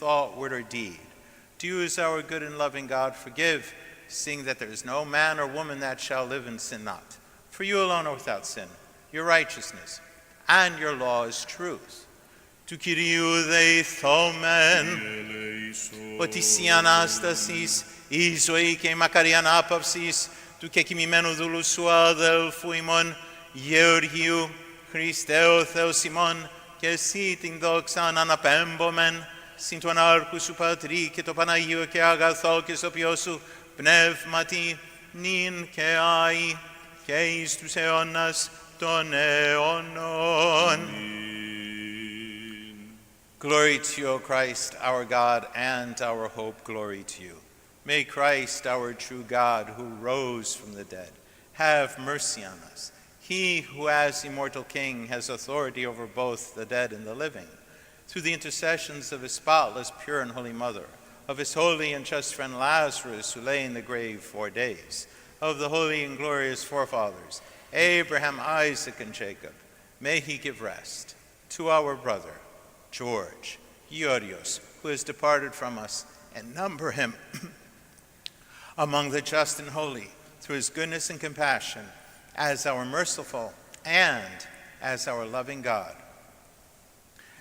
thought, word, or deed. Do you, as our good and loving God, forgive, seeing that there is no man or woman that shall live and sin not. For you alone are without sin, your righteousness, and your law is truth. Tu Kyriou deithomen, otis Anastasis, Isoi ke Makarianapapsis, tu ke kimimenu dulusua del fuimon, Georgiou, Christeo Theosimon, ke sitin doxan anapembomen, Sintuan arcus patri, ke to Panagio ke agatho ke sopiosu, Pneumati nin ke ai, ke istus eonas ton eonon. Glory to you, O Christ, our God and our hope, glory to you. May Christ, our true God, who rose from the dead, have mercy on us. He who, as immortal King, has authority over both the dead and the living, through the intercessions of his spotless, pure, and holy Mother, of his holy and just friend Lazarus, who lay in the grave 4 days, of the holy and glorious forefathers, Abraham, Isaac, and Jacob, may he give rest to our brother, George Iorios, who has departed from us, and number him among the just and holy, through his goodness and compassion, as our merciful and as our loving God.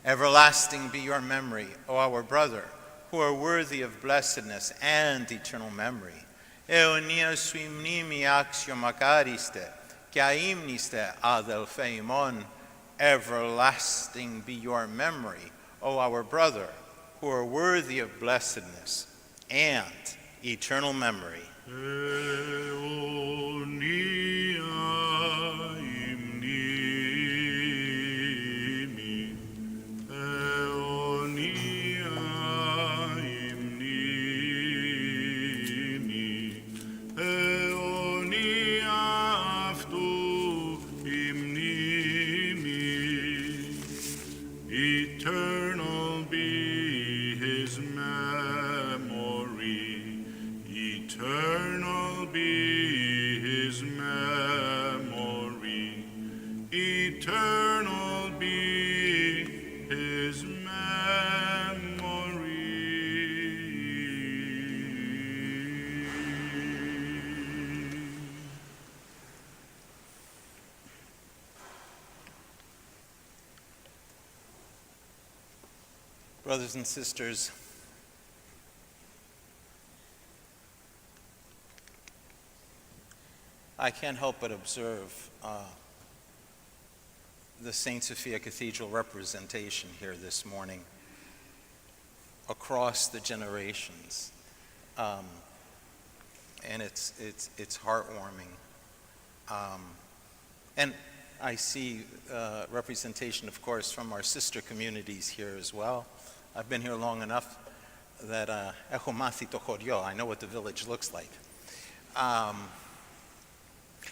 Everlasting be your memory, O our brother, who are worthy of blessedness and eternal memory. Eonia suimnimi axiomacariste, caimniste adelpheimon. Everlasting be your memory, O our brother, who are worthy of blessedness and eternal memory. Eternal be his memory. Eternal be his memory. Eternal be his memory. Brothers and sisters, I can't help but observe the St. Sophia Cathedral representation here this morning across the generations. And it's heartwarming. And I see representation, of course, from our sister communities here as well. I've been here long enough that I know what the village looks like.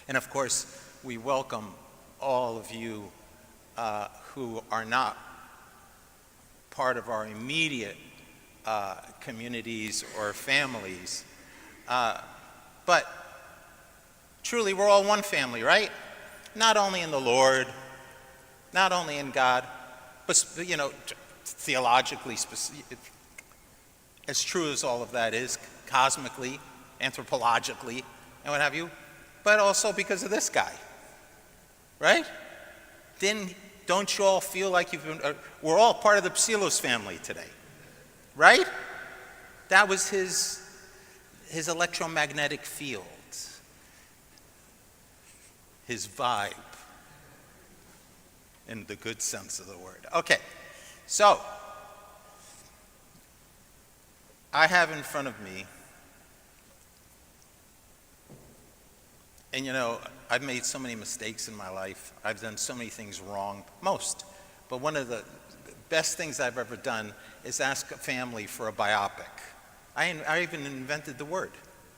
And of course, we welcome all of you who are not part of our immediate communities or families. But truly, we're all one family, right? Not only in the Lord, not only in God, but, you know, theologically, as true as all of that is, cosmically, anthropologically, and what have you, but also because of this guy, right? Don't you all feel like we're all part of the Psillos family today, right? That was his electromagnetic field, his vibe, in the good sense of the word. Okay, so I have in front of me, and you know, I've made so many mistakes in my life. I've done so many things wrong, most. But one of the best things I've ever done is ask a family for a biopic. I even invented the word,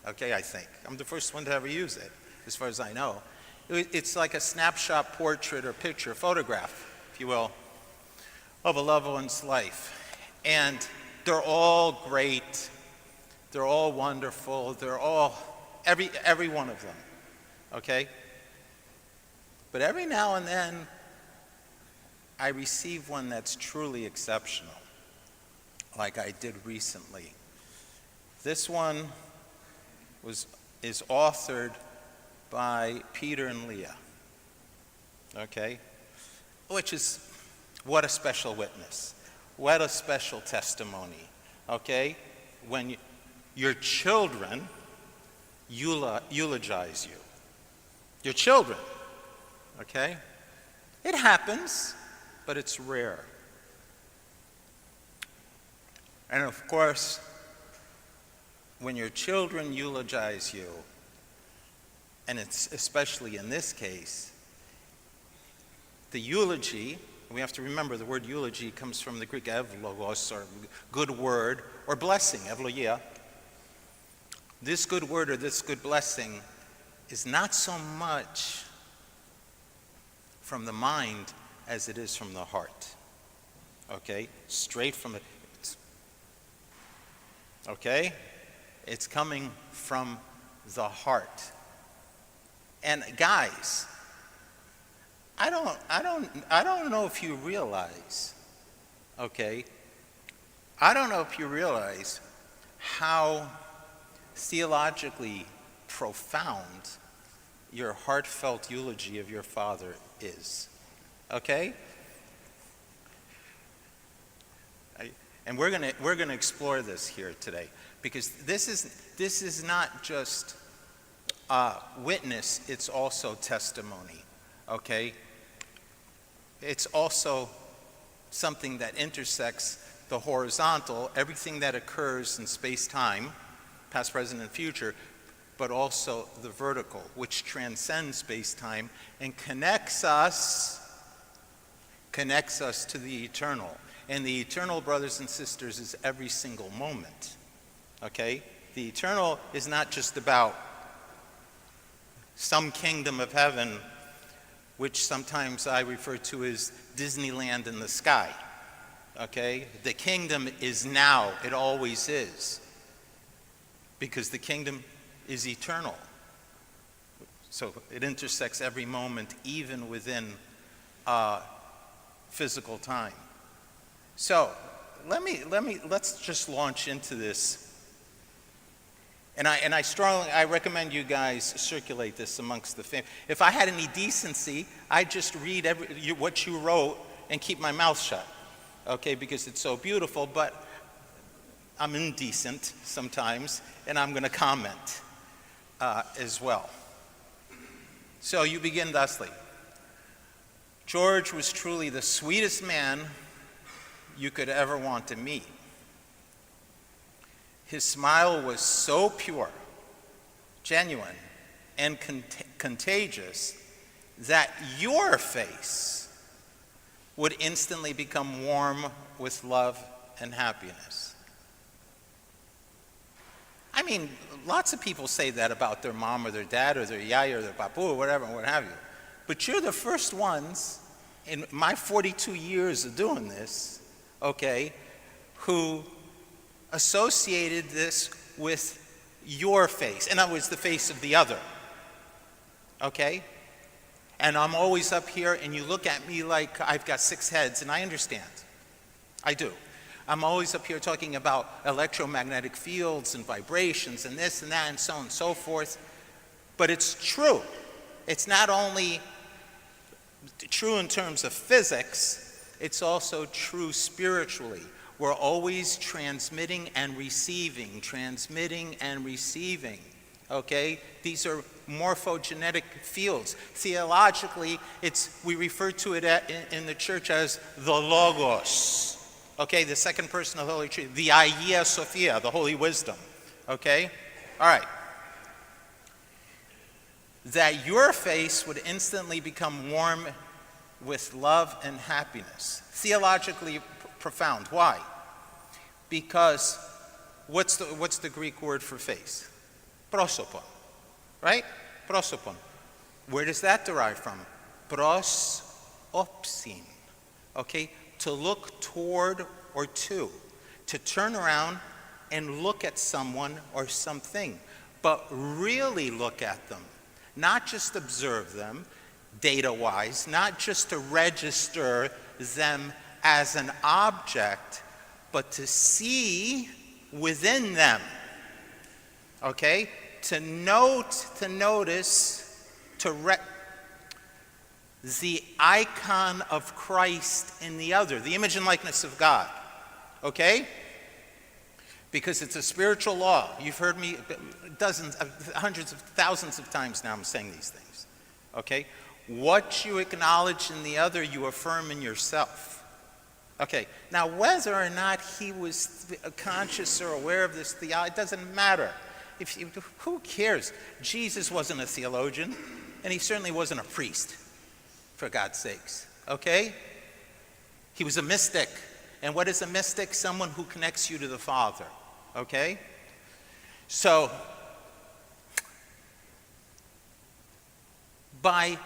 okay, I think. I'm the first one to ever use it, as far as I know. It's like a snapshot portrait or picture, photograph, if you will, of a loved one's life. And they're all great. They're all wonderful. They're all, every one of them, okay? But every now and then, I receive one that's truly exceptional. like I did recently. This one is authored by Peter and Leah, okay? Which is, what a special witness. What a special testimony, okay? When your children eulogize you. Your children, okay? It happens, but it's rare. And of course, when your children eulogize you, and it's especially in this case, the eulogy, we have to remember the word eulogy comes from the Greek evlogos, or good word, or blessing, evlogia. This good word or this good blessing is not so much from the mind as it is from the heart. Okay? Straight from it. Okay? It's coming from the heart. And guys, I don't know if you realize, okay? I don't know if you realize how theologically profound your heartfelt eulogy of your father is. Okay? And we're gonna explore this here today, because this is not just witness, it's also testimony. Okay? It's also something that intersects the horizontal, everything that occurs in space-time, past, present, and future, but also the vertical, which transcends space-time and connects us to the eternal. And the eternal, brothers and sisters, is every single moment. Okay? The eternal is not just about some kingdom of heaven, which sometimes I refer to as Disneyland in the sky. Okay? The kingdom is now. It always is. Because the kingdom is eternal. So it intersects every moment, even within physical time. So let's just launch into this. And I recommend you guys circulate this amongst the family. If I had any decency, I'd just read what you wrote and keep my mouth shut, okay? Because it's so beautiful. But I'm indecent sometimes, and I'm going to comment as well. So you begin thusly. George was truly the sweetest man you could ever want to meet. His smile was so pure, genuine, and contagious that your face would instantly become warm with love and happiness. I mean, lots of people say that about their mom or their dad or their yaya or their papu or whatever, what have you. But you're the first ones in my 42 years of doing this, okay, who associated this with your face. In other words, the face of the other. Okay? And I'm always up here and you look at me like I've got 6 heads, and I understand. I do. I'm always up here talking about electromagnetic fields and vibrations and this and that and so on and so forth. But it's true. It's not only true in terms of physics, it's also true spiritually. We're always transmitting and receiving, okay? These are morphogenetic fields. Theologically, we refer to it in the church as the Logos, okay? The second person of the Holy Trinity, the Hagia Sophia, the Holy Wisdom, okay? All right. That your face would instantly become warm with love and happiness. Theologically profound. Why? Because what's the Greek word for face? Prosopon, right? Prosopon. Where does that derive from? Prosopsin. Okay? To look toward or to turn around and look at someone or something, but really look at them. Not just observe them data-wise, not just to register them as an object, but to see within them. Okay? To note, to notice, the icon of Christ in the other, the image and likeness of God. Okay? Because it's a spiritual law. You've heard me dozens, hundreds of thousands of times now I'm saying these things. Okay? What you acknowledge in the other, you affirm in yourself. Okay, now whether or not he was conscious or aware of this theology, it doesn't matter. Who cares? Jesus wasn't a theologian, and he certainly wasn't a priest, for God's sakes. Okay? He was a mystic. And what is a mystic? Someone who connects you to the Father. Okay? So, by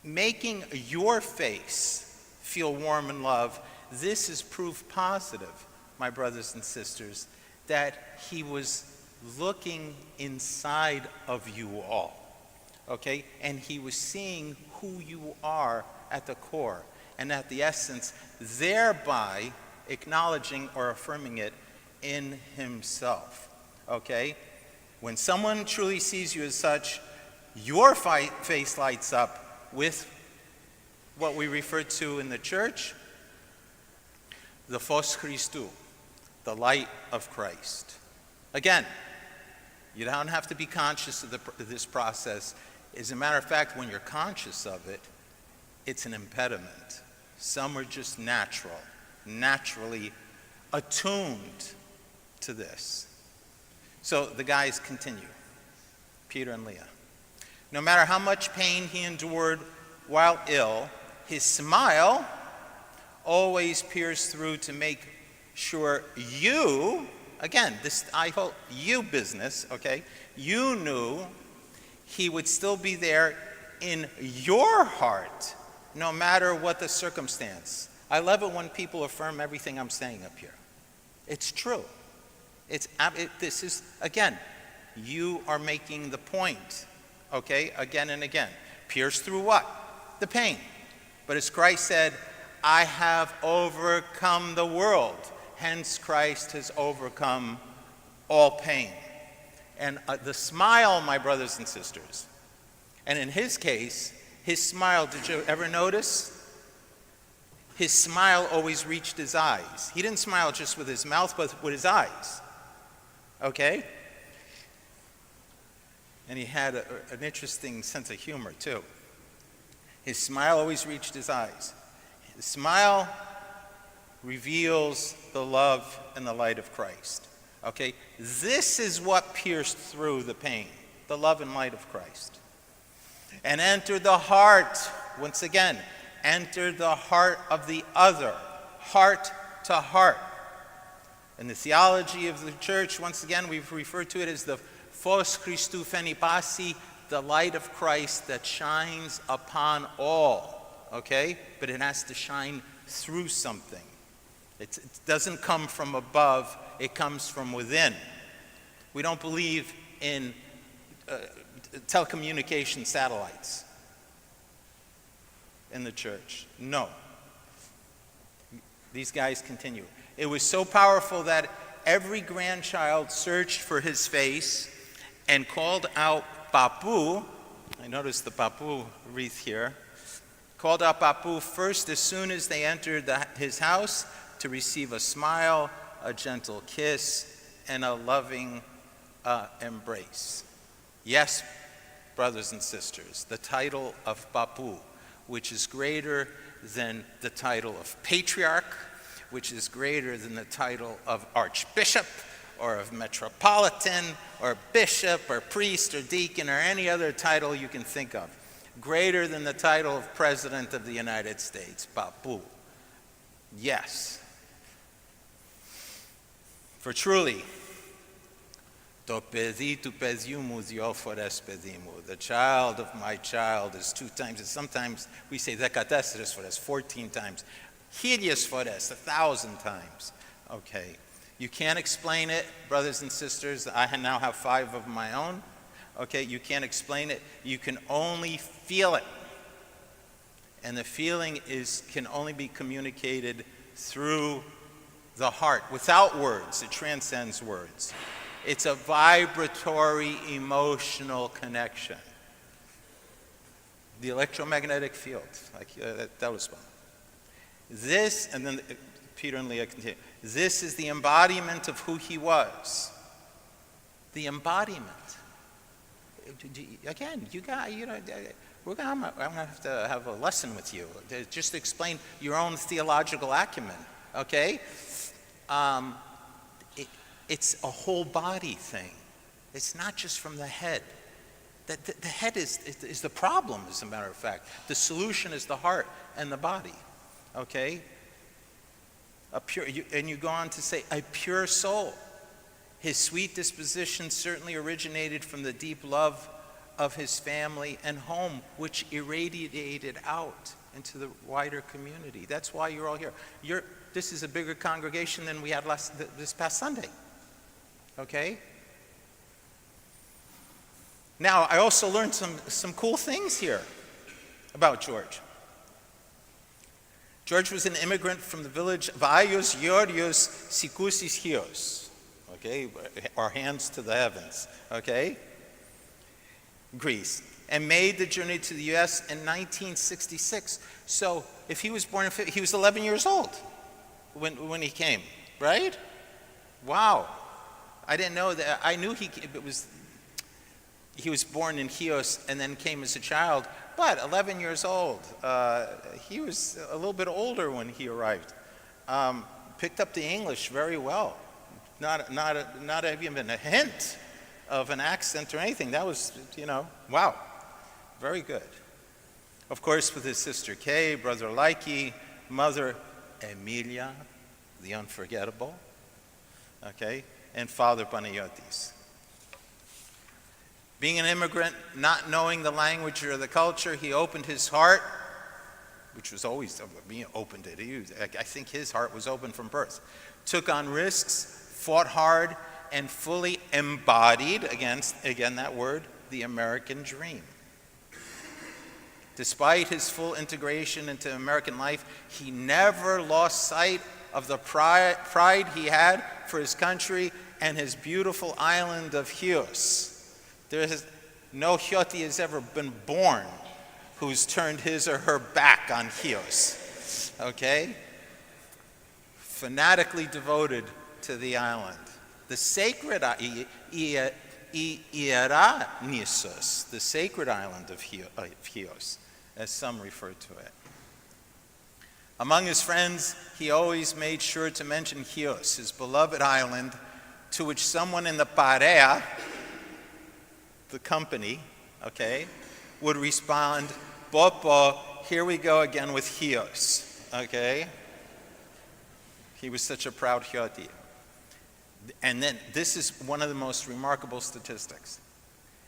making your face feel warm and love, this is proof positive, my brothers and sisters, that he was looking inside of you all, okay? And he was seeing who you are at the core and at the essence, thereby acknowledging or affirming it in himself, okay? When someone truly sees you as such, your face lights up with what we refer to in the church, the Phos Christou, the light of Christ. Again, you don't have to be conscious of this process. As a matter of fact, when you're conscious of it, it's an impediment. Some are just naturally attuned to this. So the guys continue, Peter and Leah. No matter how much pain he endured while ill, his smile always pierced through to make sure you, again, this I hope you business, okay, you knew he would still be there in your heart, no matter what the circumstance. I love it when people affirm everything I'm saying up here. It's true. This is, again, you are making the point, okay, again and again. Pierced through what? The pain. But as Christ said, I have overcome the world. Hence, Christ has overcome all pain. And the smile, my brothers and sisters, and in his case, his smile, did you ever notice? His smile always reached his eyes. He didn't smile just with his mouth, but with his eyes. Okay? And he had an interesting sense of humor, too. His smile always reached his eyes. His smile reveals the love and the light of Christ. Okay? This is what pierced through the pain, the love and light of Christ. And entered the heart, once again, entered the heart of the other, heart to heart. In the theology of the church, once again, we've referred to it as the Phos Christou Pheni Passi, the light of Christ that shines upon all, okay? But it has to shine through something. It doesn't come from above, it comes from within. We don't believe in telecommunication satellites in the church. No. These guys continue. It was so powerful that every grandchild searched for his face and called out Papu. I noticed the Papu wreath here. Called out Papu first as soon as they entered his house to receive a smile, a gentle kiss, and a loving embrace. Yes, brothers and sisters, the title of Papu, which is greater than the title of patriarch, which is greater than the title of archbishop, or of metropolitan, or bishop, or priest, or deacon, or any other title you can think of. Greater than the title of President of the United States, Papu. Yes. For truly, to pedi tu pediumus io fores pedimu. The child of my child is 2 times, and sometimes we say dekatesteres fores, 14 times. Hideous fores, 1,000 times. Okay. You can't explain it, brothers and sisters. I now have 5 of my own. Okay, you can't explain it. You can only feel it. And the feeling can only be communicated through the heart. Without words, it transcends words. It's a vibratory, emotional connection. The electromagnetic field, that was fun. This, and then Peter and Leah continue, this is the embodiment of who he was. The embodiment. Again, I'm going to have to have a lesson with you to just explain your own theological acumen, okay? It's a whole body thing. It's not just from the head. The head is the problem, as a matter of fact. The solution is the heart and the body, okay? And you go on to say, a pure soul. His sweet disposition certainly originated from the deep love of his family and home, which irradiated out into the wider community. That's why you're all here. This is a bigger congregation than we had this past Sunday. Okay? Now, I also learned some cool things here about George. George was an immigrant from the village of Psillos, Georgios, Sikousis, Chios. Okay? Our hands to the heavens. Okay? Greece, and made the journey to the U.S. in 1966. So if he was born he was 11 years old when he came, right? Wow. I didn't know that. I knew he was born in Chios and then came as a child, but 11 years old. He was a little bit older when he arrived. Picked up the English very well. Not even a hint of an accent or anything. That was, wow, very good. Of course, with his sister Kay, brother Laiki, mother Emilia, the unforgettable, okay, and father Panayotis. Being an immigrant, not knowing the language or the culture, he opened his heart, which was always, being opened it. I think his heart was open from birth. Took on risks, fought hard, and fully embodied, again that word, the American dream. Despite his full integration into American life, he never lost sight of the pride he had for his country and his beautiful island of Chios. No Chioti has ever been born who's turned his or her back on Chios. Okay? Fanatically devoted to the island. The sacred Ieranisos, the sacred island of Chios, as some refer to it. Among his friends, he always made sure to mention Chios, his beloved island, to which someone in the parea, the company, okay, would respond, Popo, here we go again with Chios, okay? He was such a proud Chioti. And then, this is one of the most remarkable statistics.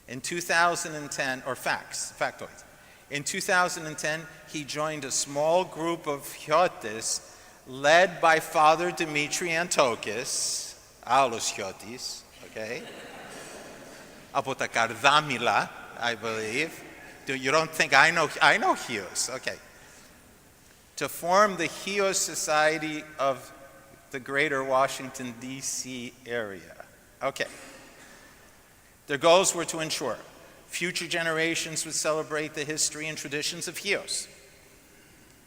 In 2010, or factoids. In 2010, he joined a small group of Chiotis led by Father Dimitri Antokis, Aulos Chiotis, okay? Από τα Καρδάμιλα, I believe. You don't think I know Chios, okay. To form the Chios Society of the greater Washington, D.C. area. Okay. Their goals were to ensure future generations would celebrate the history and traditions of Chios,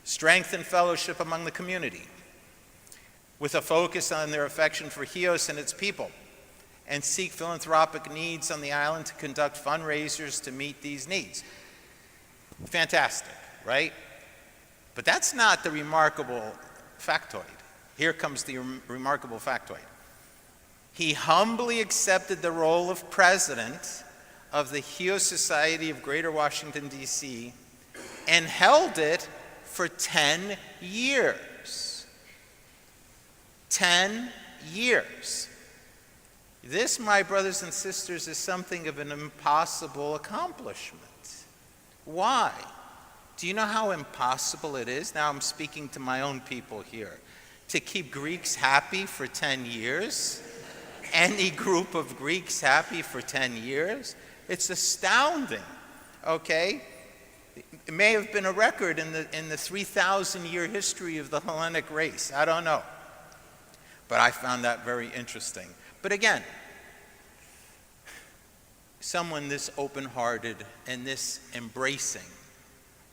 strengthen fellowship among the community, with a focus on their affection for Chios and its people, and seek philanthropic needs on the island to conduct fundraisers to meet these needs. Fantastic, right? But that's not the remarkable factoid. Here comes the remarkable factoid. He humbly accepted the role of president of the Chios Society of Greater Washington, D.C., and held it for 10 years. 10 years. This, my brothers and sisters, is something of an impossible accomplishment. Why? Do you know how impossible it is? Now I'm speaking to my own people here. To keep Greeks happy for 10 years? Any group of Greeks happy for 10 years? It's astounding, okay? It may have been a record in the 3,000-year history of the Hellenic race. I don't know. But I found that very interesting. But again, someone this open-hearted and this embracing,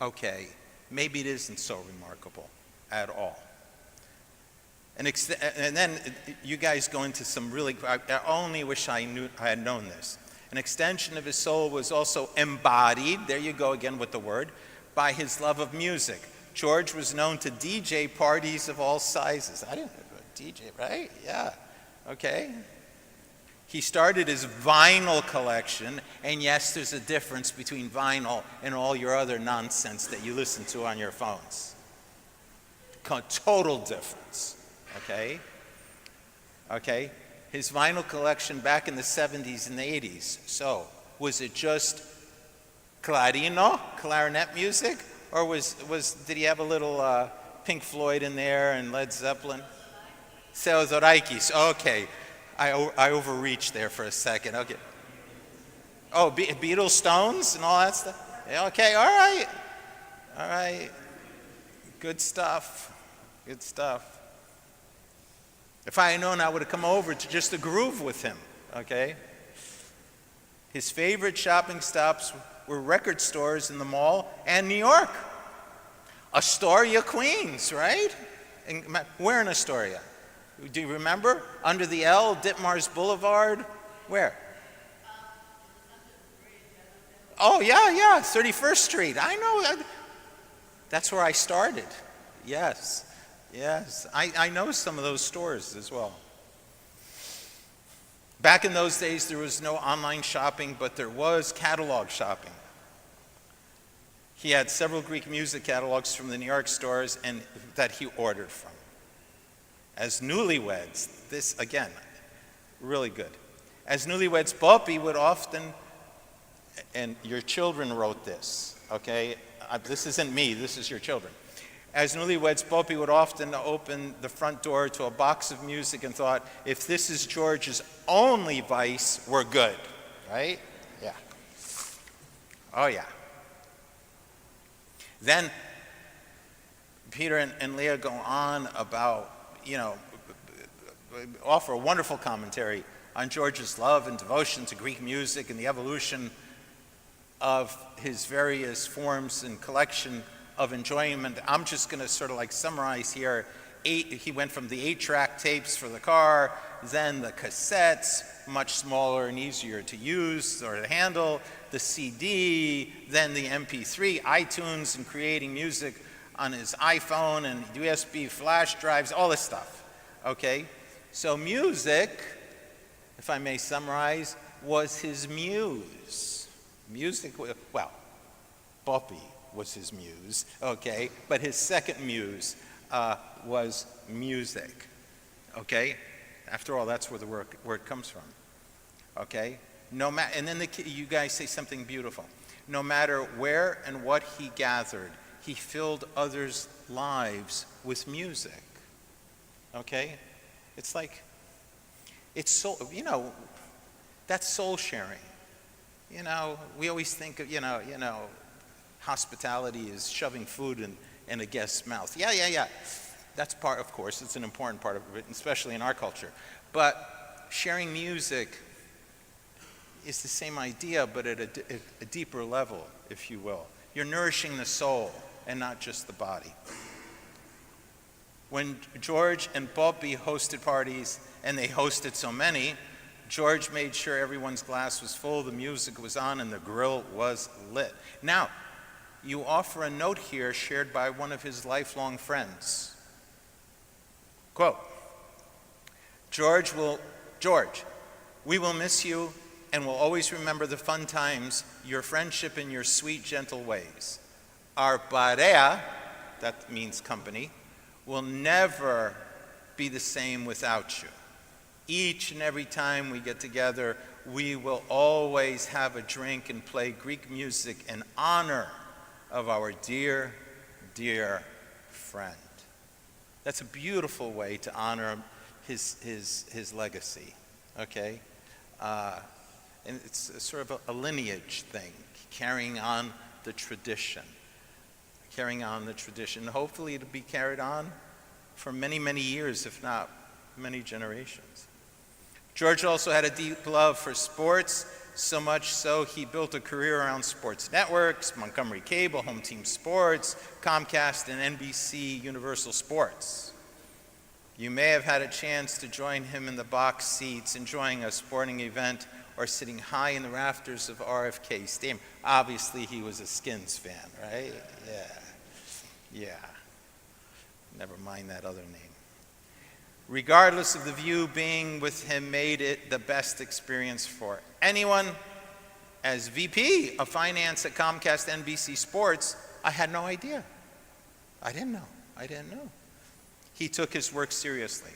okay, maybe it isn't so remarkable at all. And then you guys go into some really, I only wish I had known this. An extension of his soul was also embodied, there you go again with the word, by his love of music. George was known to DJ parties of all sizes. I didn't know a DJ, right? Yeah, okay. He started his vinyl collection, and yes, there's a difference between vinyl and all your other nonsense that you listen to on your phones. Total difference, okay? Okay? His vinyl collection back in the 70s and the 80s. So, was it just clarinet music? Or did he have a little Pink Floyd in there and Led Zeppelin? Psillos, okay. I overreached there for a second. Okay. Oh, Beatles, Stones, and all that stuff? Okay, all right. All right. Good stuff. Good stuff. If I had known, I would have come over to just to groove with him, okay? His favorite shopping stops were record stores in the mall and New York. Astoria, Queens, right? Where in Astoria? Do you remember? Under the L, Ditmars Boulevard? Where? Oh, yeah, 31st Street. I know. That's where I started. Yes. I know some of those stores as well. Back in those days, there was no online shopping, but there was catalog shopping. He had several Greek music catalogs from the New York stores and that he ordered from. As newlyweds, this, again, really good. As newlyweds, Poppy would often, and your children wrote this, okay? This isn't me, this is your children. As newlyweds, Poppy would often open the front door to a box of music and thought, if this is George's only vice, we're good, right? Yeah. Oh, yeah. Then Peter and Leah go on about, offer a wonderful commentary on George's love and devotion to Greek music and the evolution of his various forms and collection of enjoyment. I'm just going to sort of like summarize here. He went from the 8-track tapes for the car, then the cassettes, much smaller and easier to use or to handle, the CD, then the MP3, iTunes, and creating music on his iPhone and USB flash drives, all this stuff, okay? So music, if I may summarize, was his muse. Music, well, Poppy was his muse, okay? But his second muse was music, okay? After all, that's where the word comes from, okay? And then you guys say something beautiful. No matter where and what he gathered, he filled others' lives with music, okay? It's like, it's soul, that's soul sharing. We always think of, hospitality is shoving food in a guest's mouth. Yeah. That's part, of course, it's an important part of it, especially in our culture. But sharing music is the same idea, but at a deeper level, if you will. You're nourishing the soul and not just the body. When George and Poppy hosted parties, and they hosted so many, George made sure everyone's glass was full, the music was on, and the grill was lit. Now, you offer a note here shared by one of his lifelong friends. Quote, George, we will miss you and will always remember the fun times, your friendship and your sweet, gentle ways. Our pareja, that means company, will never be the same without you. Each and every time we get together, we will always have a drink and play Greek music in honor of our dear, dear friend. That's a beautiful way to honor his legacy, okay? And it's sort of a lineage thing, carrying on the tradition. Hopefully it'll be carried on for many, many years, if not many generations. George also had a deep love for sports, so much so he built a career around sports networks, Montgomery Cable, Home Team Sports, Comcast, and NBC Universal Sports. You may have had a chance to join him in the box seats, enjoying a sporting event, or sitting high in the rafters of RFK Stadium. Obviously, he was a Skins fan, right? Yeah. Never mind that other name. Regardless of the view, being with him made it the best experience for anyone. As VP of Finance at Comcast NBC Sports, I had no idea. I didn't know. He took his work seriously.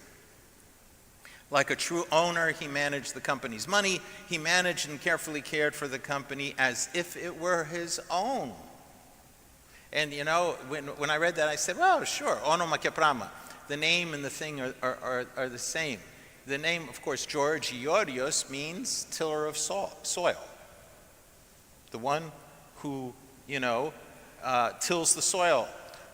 Like a true owner, he managed the company's money. He managed and carefully cared for the company as if it were his own. And you know, when I read that, I said, well, sure, ono makeprama. The name and the thing are the same. The name, of course, George Iorios means tiller of soil. The one who, tills the soil.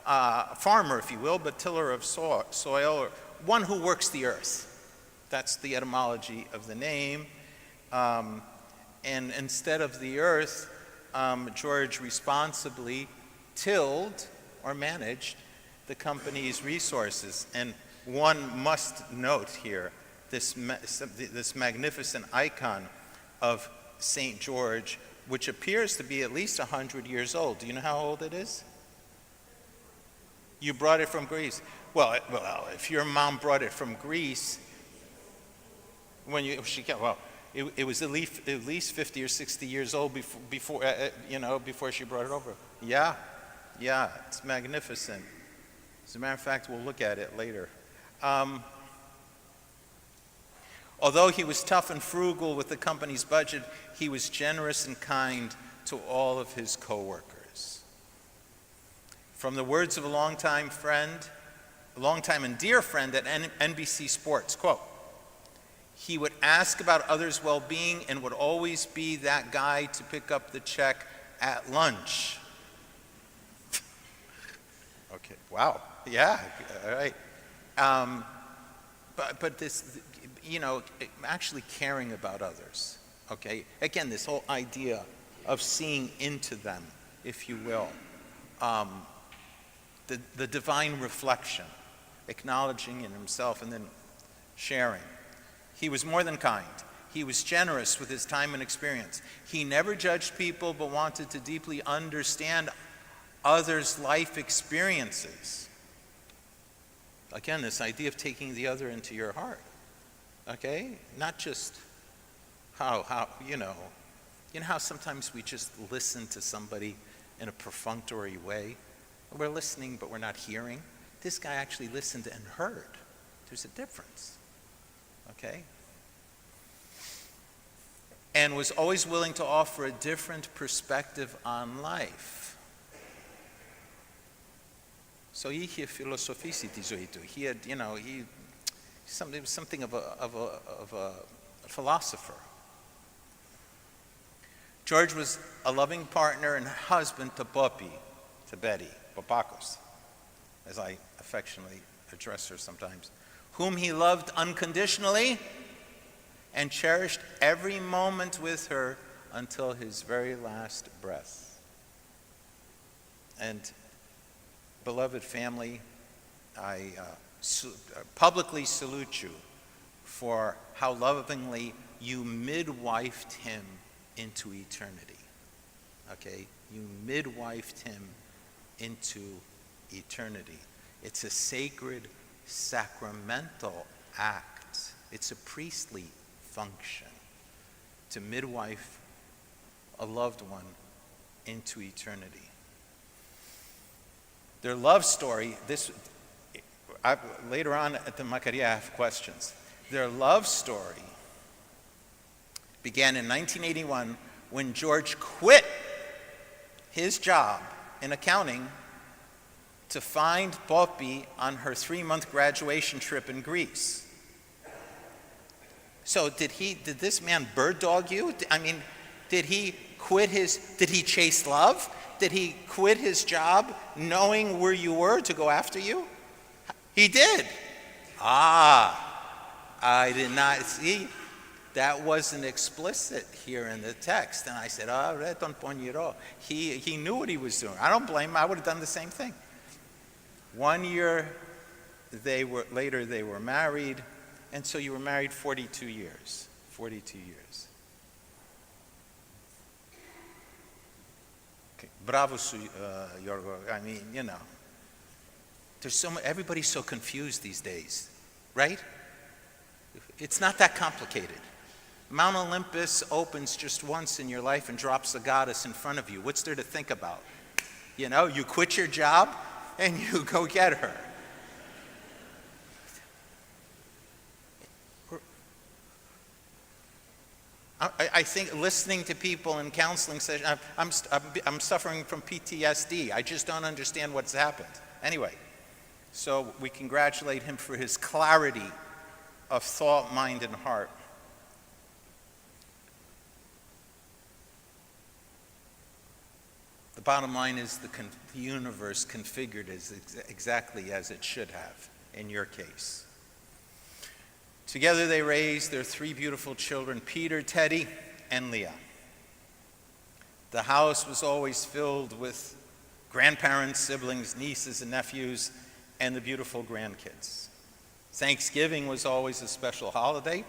Farmer, if you will, but tiller of soil, or one who works the earth. That's the etymology of the name. And instead of the earth, George responsibly tilled or managed the company's resources. And one must note here this magnificent icon of St. George, which appears to be at least 100 years old. Do you know how old it is? You brought it from Greece. Well, if your mom brought it from Greece, it was at least 50 or 60 years old before she brought it over. Yeah, it's magnificent. As a matter of fact, we'll look at it later. Although he was tough and frugal with the company's budget, he was generous and kind to all of his coworkers. From the words of a longtime and dear friend at NBC Sports, quote, he would ask about others' well-being and would always be that guy to pick up the check at lunch. Okay, wow, yeah, all right. But this, actually caring about others, okay? Again, this whole idea of seeing into them, if you will. The divine reflection, acknowledging in himself and then sharing. He was more than kind. He was generous with his time and experience. He never judged people but wanted to deeply understand others' life experiences. Again, this idea of taking the other into your heart, okay? Not just how how sometimes we just listen to somebody in a perfunctory way. We're listening, but we're not hearing. This guy actually listened and heard. There's a difference, okay? And was always willing to offer a different perspective on life. So he had, he something of a philosopher. George was a loving partner and husband to Poppy, to Betty, Popakos, as I affectionately address her sometimes, whom he loved unconditionally and cherished every moment with her until his very last breath. And beloved family, I publicly salute you for how lovingly you midwifed him into eternity. Okay? You midwifed him into eternity. It's a sacred, sacramental act. It's a priestly function to midwife a loved one into eternity. Their love story, later on at the Macaria I have questions. Their love story began in 1981 when George quit his job in accounting to find Poppy on her 3-month graduation trip in Greece. So did this man bird dog you? Did he chase love? Did he quit his job knowing where you were to go after you? He did. I did not see. That wasn't explicit here in the text. And I said, reton poniro. He knew what he was doing. I don't blame him. I would have done the same thing. 1 year later they were married, and so you were married 42 years. 42 years. Okay. Bravo, Yorgo. I mean, you know. There's so much, everybody's so confused these days, right? It's not that complicated. Mount Olympus opens just once in your life and drops the goddess in front of you. What's there to think about? You know, you quit your job and you go get her. I think listening to people in counseling sessions, I'm suffering from PTSD. I just don't understand what's happened. Anyway, so we congratulate him for his clarity of thought, mind, and heart. The bottom line is the universe configured exactly as it should have in your case. Together they raised their 3 beautiful children, Peter, Teddy, and Leah. The house was always filled with grandparents, siblings, nieces, and nephews, and the beautiful grandkids. Thanksgiving was always a special holiday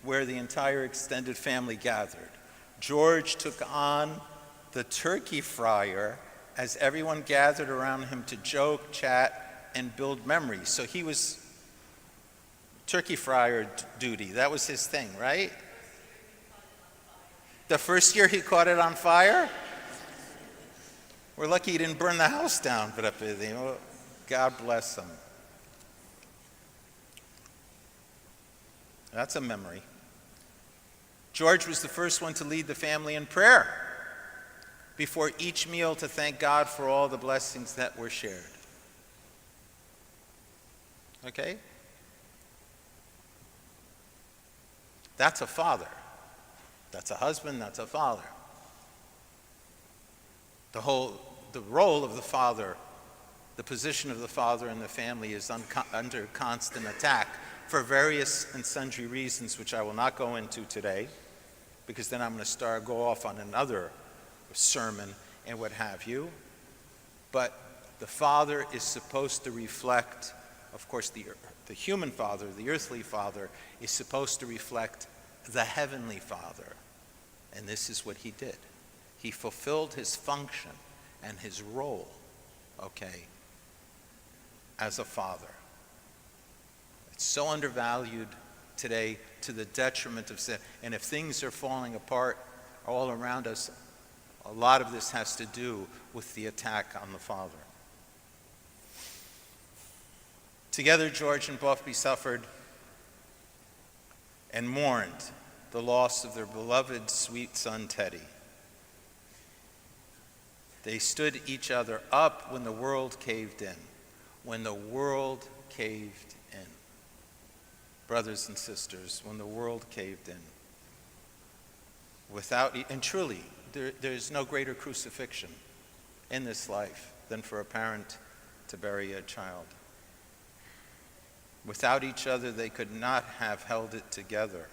where the entire extended family gathered. George took on the turkey fryer as everyone gathered around him to joke, chat, and build memories. So he was turkey fryer duty. That was his thing, right? The first year he caught it on fire? We're lucky he didn't burn the house down, but God bless him. That's a memory. George was the first one to lead the family in prayer before each meal to thank God for all the blessings that were shared. Okay? That's a father. That's a husband, that's a father. The role of the father, the position of the father in the family is under constant attack for various and sundry reasons, which I will not go into today, because then I'm going to go off on another sermon and what have you. But the father is supposed to reflect, of course, the human father, the earthly father, is supposed to reflect the heavenly Father. And this is what he did. He fulfilled his function and his role, okay, as a father. It's so undervalued today to the detriment of sin. And if things are falling apart all around us, a lot of this has to do with the attack on the father. Together, George and Buffy suffered and mourned the loss of their beloved, sweet son, Teddy. They stood each other up when the world caved in. When the world caved in. Brothers and sisters, when the world caved in. And truly, there's no greater crucifixion in this life than for a parent to bury a child. Without each other, they could not have held it together.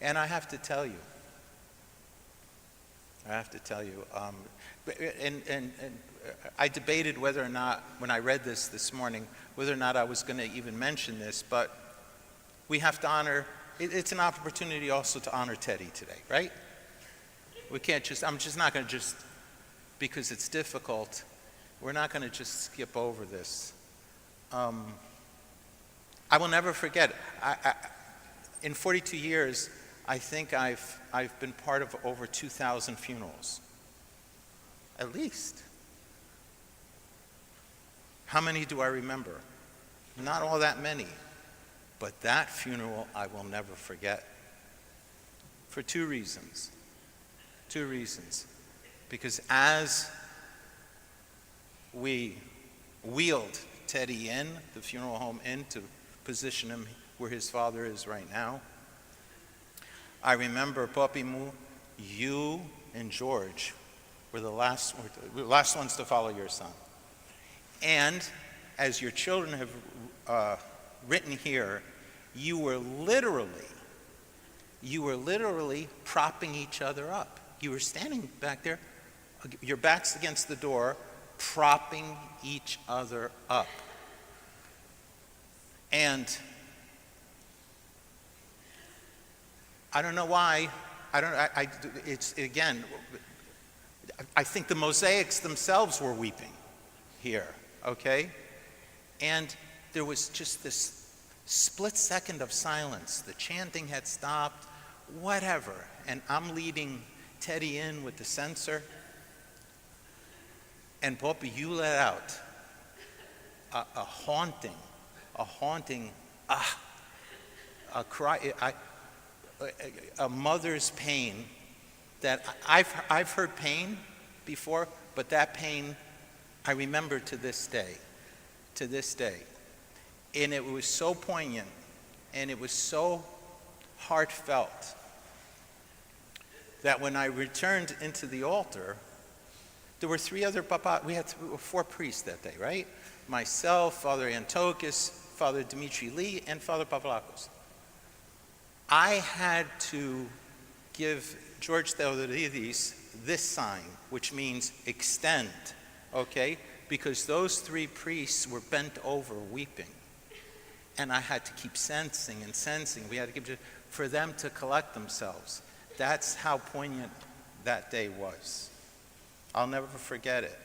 And I have to tell you, and I debated whether or not, when I read this morning, whether or not I was going to even mention this, but we have to honor, it's an opportunity also to honor Teddy today, right? We can't I'm just not going to because it's difficult, we're not going to just skip over this. I will never forget. In 42 years, I think I've been part of over 2,000 funerals, at least. How many do I remember? Not all that many, but that funeral I will never forget. For 2 reasons. 2 reasons. Because as we wheeled Teddy in, the funeral home in, to position him where his father is right now, I remember, Papi Mu, you and George were the last ones to follow your son. And as your children have written here, you were literally propping each other up. You were standing back there, your backs against the door, propping each other up. And I don't know why. I think the mosaics themselves were weeping here, okay? And there was just this split second of silence. The chanting had stopped, whatever. And I'm leading Teddy in with the censer. And Poppy, you let out a haunting a cry, a mother's pain that I've heard pain before, but that pain I remember to this day. And it was so poignant, and it was so heartfelt that when I returned into the altar, there were three other papa. We had four priests that day, right? Myself, Father Antokis, Father Dimitri Lee, and Father Pavlakos. I had to give George Theodoridis this sign, which means extend, okay? Because those three priests were bent over weeping. And I had to keep sensing and sensing. We had to keep, for them to collect themselves. That's how poignant that day was. I'll never forget it.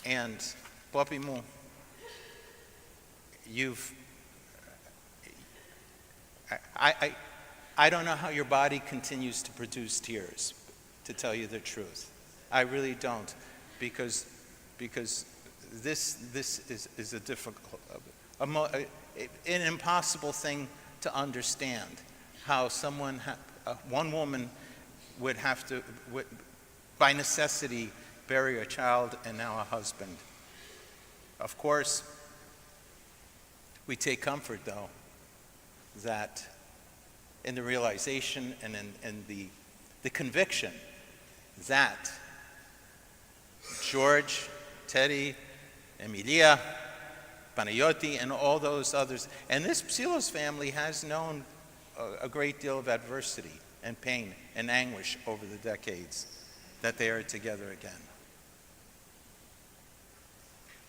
And Papi Mu, I don't know how your body continues to produce tears, to tell you the truth. I really don't, because this is a difficult, an impossible thing to understand. How one woman would have to, by necessity, bury a child and now a husband. Of course, we take comfort, though, that in the realization and in the conviction that George, Teddy, Emilia, Panayoti, and all those others, and this Psillos family has known a great deal of adversity and pain and anguish over the decades, that they are together again.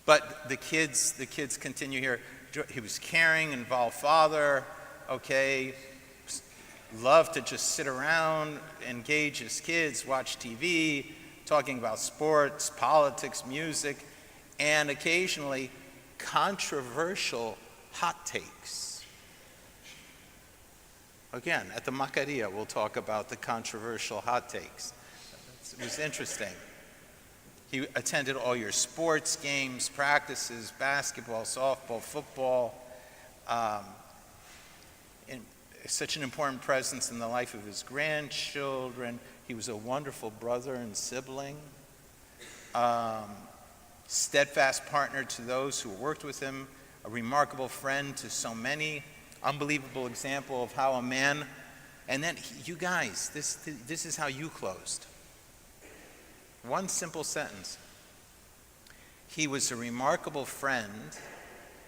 But the kids continue here. He was caring, involved father, okay, loved to just sit around, engage his kids, watch TV, talking about sports, politics, music, and occasionally controversial hot takes. Again, at the Macaria, we'll talk about the controversial hot takes. It was interesting. He attended all your sports games, practices, basketball, softball, football, and such an important presence in the life of his grandchildren. He was a wonderful brother and sibling, steadfast partner to those who worked with him, a remarkable friend to so many, unbelievable example of how a man, and then you guys, this is how you closed. One simple sentence. He was a remarkable friend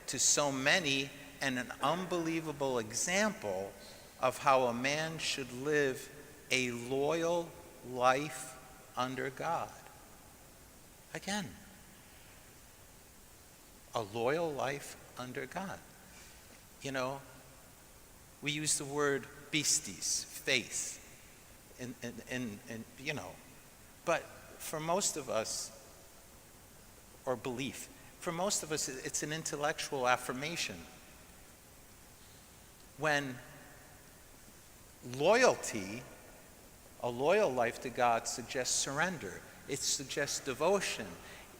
to so many and an unbelievable example of how a man should live a loyal life under God. Again, a loyal life under God. You know, we use the word pistis, faith, and you know, but for most of us, or belief, for most of us, it's an intellectual affirmation. When loyalty, a loyal life to God, suggests surrender, it suggests devotion,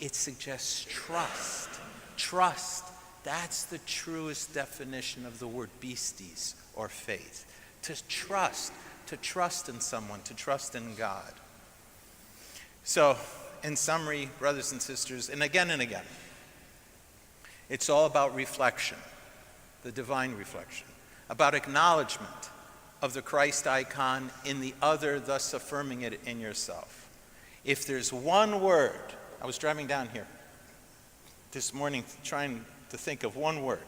it suggests trust. Trust, that's the truest definition of the word pistis, or faith. To trust in someone, to trust in God. So, in summary, brothers and sisters, and again, it's all about reflection, the divine reflection, about acknowledgement of the Christ icon in the other, thus affirming it in yourself. If there's one word, I was driving down here this morning trying to think of one word.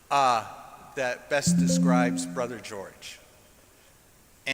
that best describes Brother George?